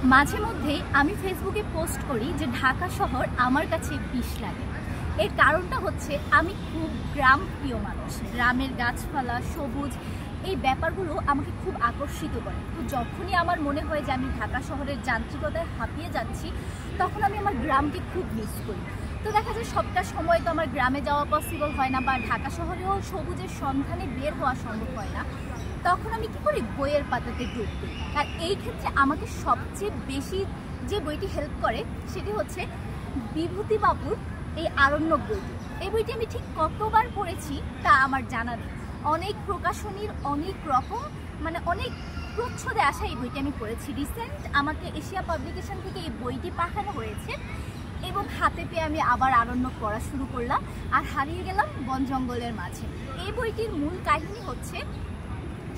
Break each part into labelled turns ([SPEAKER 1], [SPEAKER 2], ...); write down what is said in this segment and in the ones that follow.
[SPEAKER 1] মাঝে মধ্যেই আমি ফেসবুকে পোস্ট করি যে ঢাকা শহর আমার কাছে বিষ লাগে। এর কারণটা হচ্ছে আমি খুব গ্রাম প্রিয় মানুষ। গ্রামের গাছপালা, সবুজ, এই ব্যাপারগুলো আমাকে খুব আকর্ষিত করে। তো যখনই আমার মনে হয় যে আমি ঢাকা শহরের যান্ত্রিকতায় হাঁপিয়ে যাচ্ছি, তখন আমি আমার গ্রামকে খুব মিস করি। তো দেখা যায় সবটা সময় তো আমার গ্রামে যাওয়া পসিবল হয় না, বা ঢাকা শহরেও সবুজের সন্ধানে বের হওয়া সম্ভব হয় না। তখন আমি কি করি, বইয়ের পাতাতে ডুব দিই। আর এই ক্ষেত্রে আমাকে সবচেয়ে বেশি যে বইটি হেল্প করে সেটি হচ্ছে বিভূতিবাবুর এই আরণ্যক বইটি। এই বইটি আমি ঠিক কতবার পড়েছি তা আমার জানা নেই। অনেক প্রকাশনীর অনেক রকম অনেক প্রচ্ছদে আসা এই বইটি আমি পড়েছি। রিসেন্ট আমাকে এশিয়া পাবলিকেশন থেকে এই বইটি পাঠানো হয়েছে এবং হাতে পেয়ে আমি আবার আরণ্যক পড়া শুরু করলাম আর হারিয়ে গেলাম বন জঙ্গলের মাঝে। এই বইটির মূল কাহিনী হচ্ছে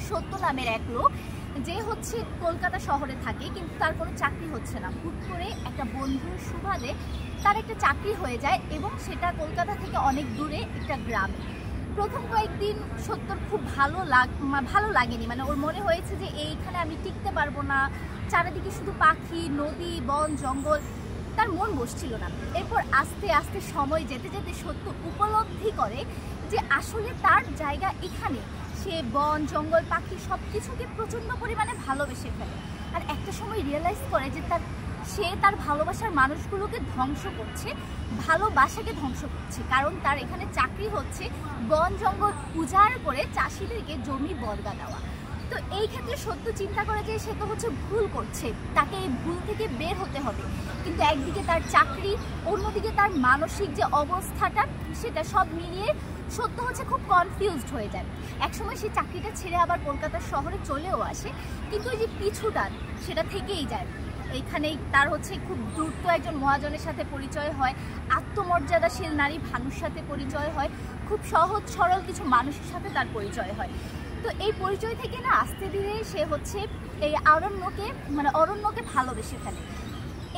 [SPEAKER 1] সত্য নামের এক লোক, যে হচ্ছে কলকাতা শহরে থাকে, কিন্তু তার কোনো চাকরি হচ্ছে না। হুট করে একটা বন্ধুর সুবাদে তার একটা চাকরি হয়ে যায় এবং সেটা কলকাতা থেকে অনেক দূরে একটা গ্রামে। প্রথম কয়েকদিন সত্যর খুব ভালো লাগেনি, ওর মনে হয়েছে যে এইখানে আমি টিকতে পারবো না, চারিদিকে শুধু পাখি, নদী, বন, জঙ্গল, তার মন বসছিল না। এরপর আস্তে আস্তে সময় যেতে যেতে সত্য উপলব্ধি করে যে আসলে তার জায়গা এখানে। সে বন, জঙ্গল, পাখি সব কিছুকে প্রচণ্ড পরিমাণে ভালোবেসে ফেলে। আর একটা সময় রিয়েলাইজ করে যে সে তার ভালোবাসার মানুষগুলোকে ধ্বংস করছে, ভালোবাসাকে ধ্বংস করছে। কারণ তার এখানে চাকরি হচ্ছে বন জঙ্গল উজাড় করে চাষিদেরকে জমি বর্গা দেওয়া। তো এই ক্ষেত্রে সত্য চিন্তা করে যে সে তো হচ্ছে ভুল করছে, তাকে এই ভুল থেকে বের হতে হবে। কিন্তু একদিকে তার চাকরি, অন্যদিকে তার মানসিক যে অবস্থাটা, সেটা সব মিলিয়ে সত্য হচ্ছে খুব কনফিউজড হয়ে যায়। একসময় সে চাকরিটা ছেড়ে আবার কলকাতার শহরে চলেও আসে, কিন্তু ওই যে পিছুটা সেটা থেকেই যায়। এইখানেই তার হচ্ছে খুব দ্রুত একজন মহাজনের সাথে পরিচয় হয়, আত্মমর্যাদাশীল নারী ভানুর সাথে পরিচয় হয়, খুব সহজ সরল কিছু মানুষের সাথে তার পরিচয় হয়। তো এই পরিচয় থেকে না আস্তে ধীরে সে হচ্ছে এই অরণ্যকে ভালোবেসে ফেলে।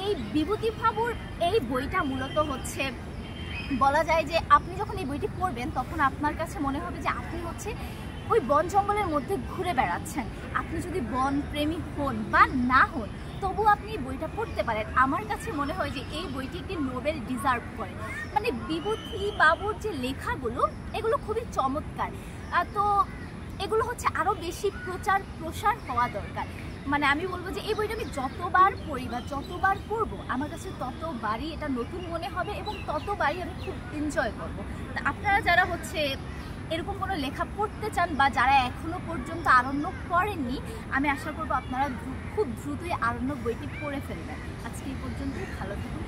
[SPEAKER 1] এই বিভূতিবাবুর এই বইটা মূলত হচ্ছে বলা যায় যে আপনি যখন এই বইটি পড়বেন তখন আপনার কাছে মনে হবে যে আপনি হচ্ছে ওই বন জঙ্গলের মধ্যে ঘুরে বেড়াচ্ছেন। আপনি যদি বন প্রেমী হন বা না হন, তবু আপনি বইটা পড়তে পারেন। আমার কাছে মনে হয় যে এই বইটি একটি নোবেল ডিজার্ভ করে। বিভূতিবাবুর যে লেখাগুলো, এগুলো খুবই চমৎকার। তো এগুলো হচ্ছে আরও বেশি প্রসার হওয়া দরকার। আমি বলবো যে এই বইটা আমি যতবার পড়ি বা যতবার পড়বো, আমার কাছে ততবারই এটা নতুন মনে হবে এবং ততবারই আমি খুব এনজয় করবো। তা আপনারা যারা হচ্ছে এরকম কোনো লেখা পড়তে চান বা যারা এখনো পর্যন্ত আরণ্যক পড়েননি, আমি আশা করবো আপনারা খুব দ্রুতই আরণ্যক বইটি পড়ে ফেলবেন। আজকে এই পর্যন্তই। ভালো থাকুন।